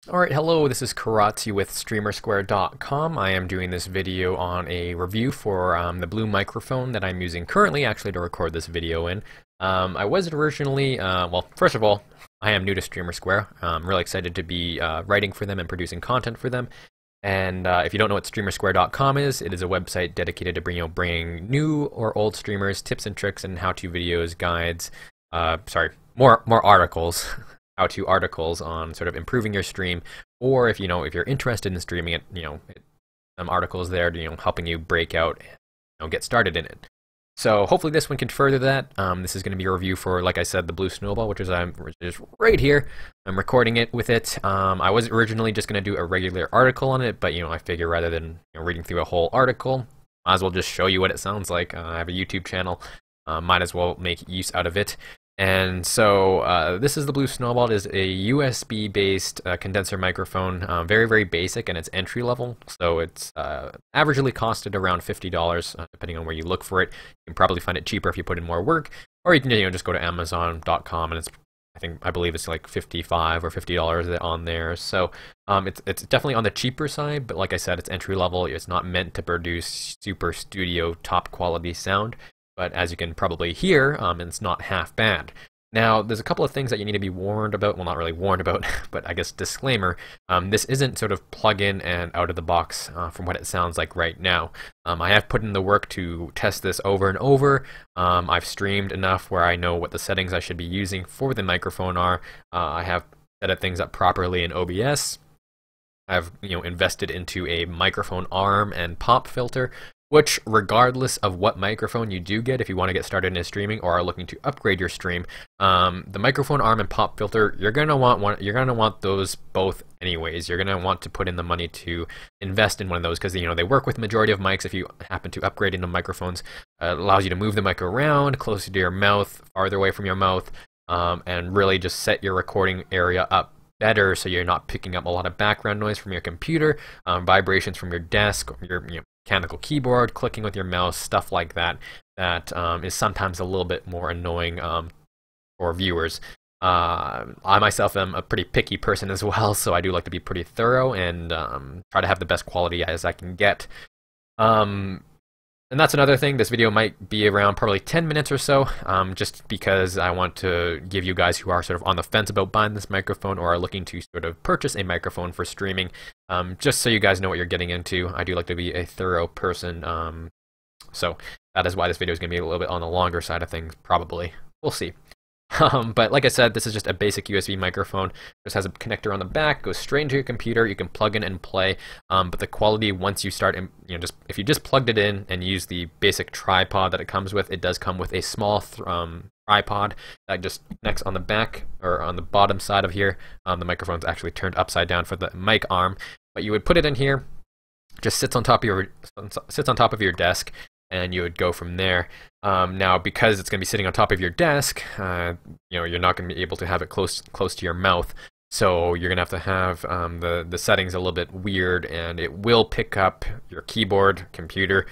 Alright, hello, this is Kiratze with StreamerSquare.com. I am doing this video on a review for the Blue microphone that I'm using currently actually to record this video in. I was originally, well, first of all, I am new to StreamerSquare. I'm really excited to be writing for them and producing content for them. And if you don't know what StreamerSquare.com is, it is a website dedicated to bringing new or old streamers tips and tricks and how-to videos, guides, more articles. How-to articles on sort of improving your stream, or if you're interested in streaming it, some articles there to helping you break out and get started in it. So hopefully this one can further that. This is going to be a review for, like I said, the Blue Snowball, which is right here. I'm recording it with it. I was originally just going to do a regular article on it, but I figure rather than reading through a whole article, might as well just show you what it sounds like. I have a YouTube channel, might as well make use out of it. And so this is the Blue Snowball. It is a USB-based condenser microphone, very, very basic, and it's entry level. So it's averagely costed around $50, depending on where you look for it. You can probably find it cheaper if you put in more work, or you can just go to Amazon.com, and I believe it's like $55 or $50 on there. So it's definitely on the cheaper side, but like I said, it's entry level. It's not meant to produce super studio top quality sound. But as you can probably hear, it's not half bad. Now, there's a couple of things that you need to be warned about. Well, not really warned about, but I guess disclaimer. This isn't sort of plug-in and out of the box from what it sounds like right now. I have put in the work to test this over and over. I've streamed enough where I know what the settings I should be using for the microphone are. I have set things up properly in OBS. I've invested into a microphone arm and pop filter, which, regardless of what microphone you do get, if you want to get started in streaming or are looking to upgrade your stream, the microphone arm and pop filter, you're gonna want those both anyways. You're gonna want to put in the money to invest in one of those because they work with the majority of mics. If you happen to upgrade into microphones, it allows you to move the mic around closer to your mouth, farther away from your mouth, and really just set your recording area up better so you're not picking up a lot of background noise from your computer, vibrations from your desk, your mechanical keyboard, clicking with your mouse, stuff like that. That is sometimes a little bit more annoying for viewers. I myself am a pretty picky person as well, so I do like to be pretty thorough and try to have the best quality as I can get. And that's another thing. This video might be around probably 10 minutes or so, just because I want to give you guys who are sort of on the fence about buying this microphone or are looking to sort of purchase a microphone for streaming, just so you guys know what you're getting into. I do like to be a thorough person, so that is why this video is going to be a little bit on the longer side of things, probably. We'll see. But like I said, this is just a basic USB microphone. It just has a connector on the back, goes straight into your computer. You can plug in and play, but the quality once you start, if you just plugged it in and use the basic tripod that it comes with, it does come with a small tripod that just connects on the back or on the bottom side of here. The microphone's actually turned upside down for the mic arm, but you would put it in here, just sits on top of your desk. And you would go from there. Now, because it's going to be sitting on top of your desk, you're not going to be able to have it close to your mouth. So you're going to have the settings a little bit weird, and it will pick up your keyboard, computer,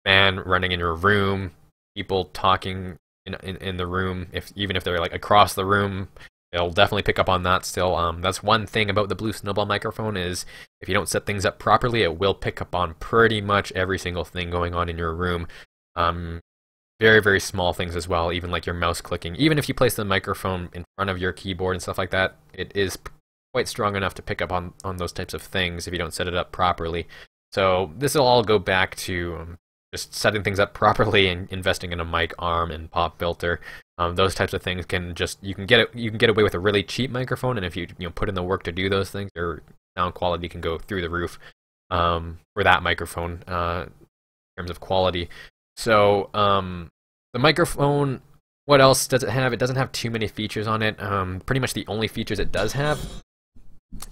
fan running in your room, people talking in the room. Even if they're like across the room, it'll definitely pick up on that still. That's one thing about the Blue Snowball microphone is if you don't set things up properly, it will pick up on pretty much every single thing going on in your room. Very, very small things as well, even like your mouse clicking. Even if you place the microphone in front of your keyboard and stuff like that, it is quite strong enough to pick up on those types of things if you don't set it up properly. So this will all go back to just setting things up properly and investing in a mic arm and pop filter. Those types of things you can get away with a really cheap microphone, and if you put in the work to do those things, your sound quality can go through the roof for that microphone in terms of quality. So the microphone, what else does it have? It doesn't have too many features on it. Pretty much the only features it does have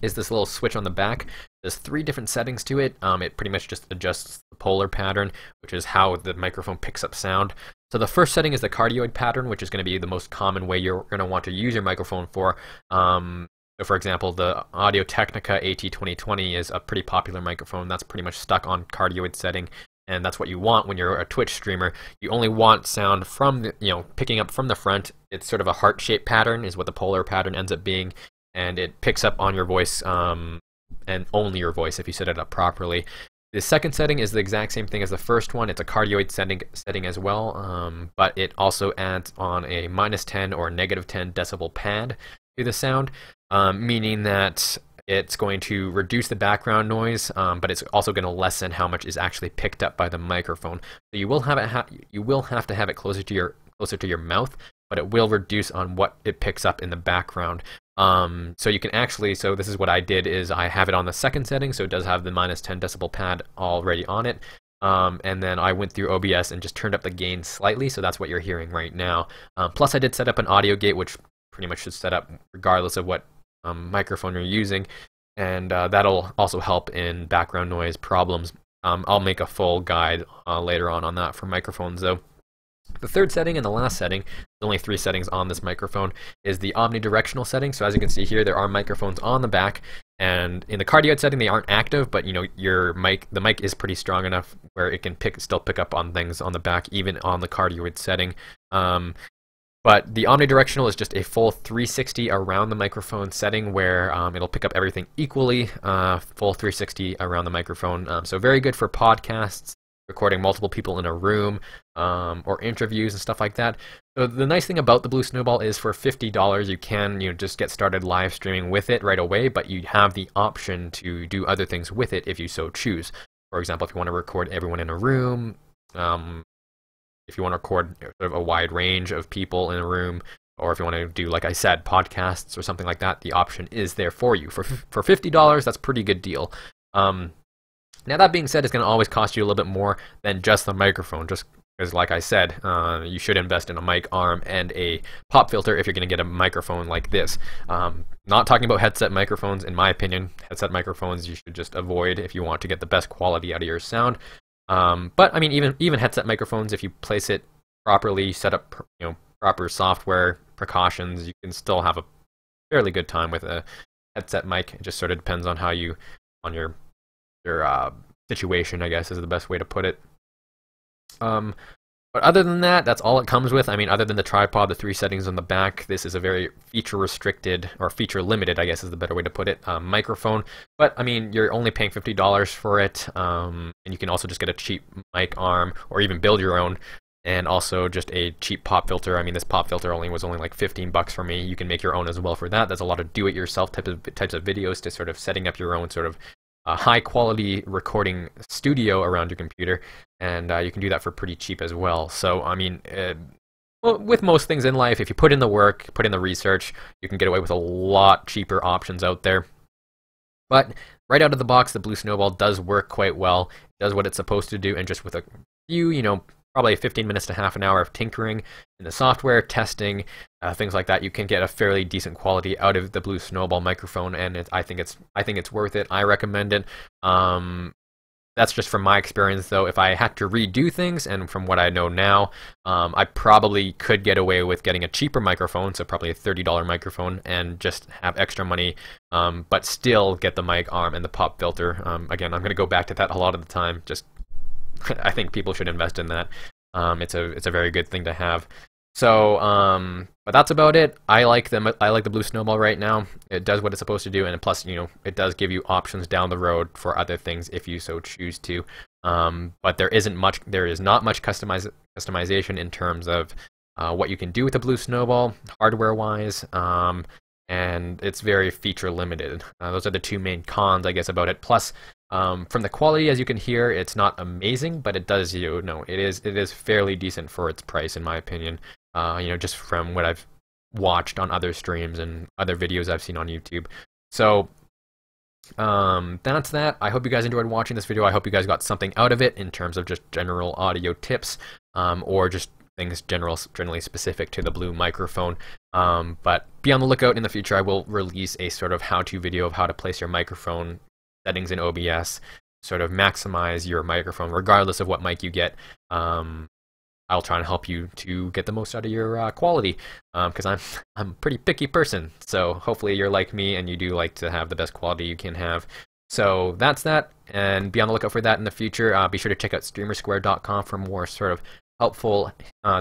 is this little switch on the back. There's 3 different settings to it. It pretty much just adjusts the polar pattern, which is how the microphone picks up sound. So the first setting is the cardioid pattern, which is going to be the most common way you're going to want to use your microphone for. So for example, the Audio-Technica AT2020 is a pretty popular microphone. That's pretty much stuck on cardioid setting, and that's what you want when you're a Twitch streamer. You only want sound from the, picking up from the front. It's sort of a heart-shaped pattern is what the polar pattern ends up being. and it picks up on your voice and only your voice if you set it up properly. The second setting is the exact same thing as the first one. It's a cardioid setting as well, but it also adds on a -10 or -10 decibel pad to the sound, meaning that it's going to reduce the background noise, but it's also going to lessen how much is actually picked up by the microphone. So you will have to have it closer to your mouth, but it will reduce on what it picks up in the background. So you can actually, so this is what I did, is I have it on the second setting, so it does have the -10 decibel pad already on it. And then I went through OBS and just turned up the gain slightly, so that's what you're hearing right now. Plus I did set up an audio gate, which pretty much should set up regardless of what microphone you're using, and that'll also help in background noise problems. I'll make a full guide later on that for microphones though. The third setting and the last setting, there's only 3 settings on this microphone, is the omnidirectional setting. So as you can see here, there are microphones on the back, and in the cardioid setting they aren't active, but you know, the mic is pretty strong enough where it can still pick up on things on the back, even on the cardioid setting. But the omnidirectional is just a full 360 around the microphone setting where it'll pick up everything equally, full 360 around the microphone. So very good for podcasts, recording multiple people in a room, or interviews and stuff like that. So the nice thing about the Blue Snowball is for $50 you can just get started live streaming with it right away, but you have the option to do other things with it if you so choose. For example, if you want to record everyone in a room, if you want to record sort of a wide range of people in a room, or if you want to do, like I said, podcasts or something like that, the option is there for you. For $50, that's a pretty good deal. Now that being said, it's going to always cost you a little bit more than just the microphone, just because, like I said, you should invest in a mic arm and a pop filter if you're going to get a microphone like this. Not talking about headset microphones, in my opinion. Headset microphones you should just avoid if you want to get the best quality out of your sound. But I mean, even headset microphones, if you place it properly, set up proper software precautions, you can still have a fairly good time with a headset mic. It just sort of depends on on your situation, I guess is the best way to put it. But other than that, that's all it comes with. I mean, other than the tripod, the 3 settings on the back, this is a very feature-restricted, or feature-limited, I guess is the better way to put it, microphone. But, I mean, you're only paying $50 for it, and you can also just get a cheap mic arm, or even build your own, and also just a cheap pop filter. I mean, this pop filter was only like 15 bucks for me. You can make your own as well for that. There's a lot of do-it-yourself types of videos to sort of setting up your own sort of high-quality recording studio around your computer, and you can do that for pretty cheap as well. So, I mean, well, with most things in life, if you put in the work, put in the research, you can get away with a lot cheaper options out there. But right out of the box, the Blue Snowball does work quite well. It does what it's supposed to do, and just with a few, probably 15 minutes to half an hour of tinkering in the software, testing, things like that, you can get a fairly decent quality out of the Blue Snowball microphone, and I think it's worth it. I recommend it. That's just from my experience, though. If I had to redo things, and from what I know now, I probably could get away with getting a cheaper microphone, so probably a $30 microphone, and just have extra money, but still get the mic arm and the pop filter. Again, I'm going to go back to that a lot of the time. Just I think people should invest in that. It's a very good thing to have. So, but that's about it. I like the Blue Snowball right now. It does what it's supposed to do, and plus, it does give you options down the road for other things if you so choose to. But there is not much customization in terms of what you can do with the Blue Snowball, hardware-wise, and it's very feature limited. Those are the 2 main cons, I guess, about it. Plus, from the quality, as you can hear, it's not amazing, but it does, it is fairly decent for its price, in my opinion. Just from what I've watched on other streams and other videos I've seen on YouTube. So, that's that. I hope you guys enjoyed watching this video. I hope you guys got something out of it in terms of just general audio tips, or just things generally specific to the Blue microphone. But be on the lookout in the future. I will release a sort of how-to video of how to place your microphone settings in OBS, sort of maximize your microphone regardless of what mic you get. I'll try and help you to get the most out of your quality, because I'm a pretty picky person. So hopefully you're like me and you do like to have the best quality you can have. So that's that, and be on the lookout for that in the future. Be sure to check out StreamerSquare.com for more sort of helpful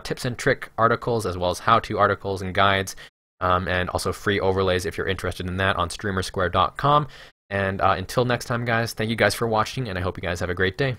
tips and trick articles, as well as how-to articles and guides. and also free overlays if you're interested in that on StreamerSquare.com. And until next time, guys, thank you guys for watching, and I hope you guys have a great day.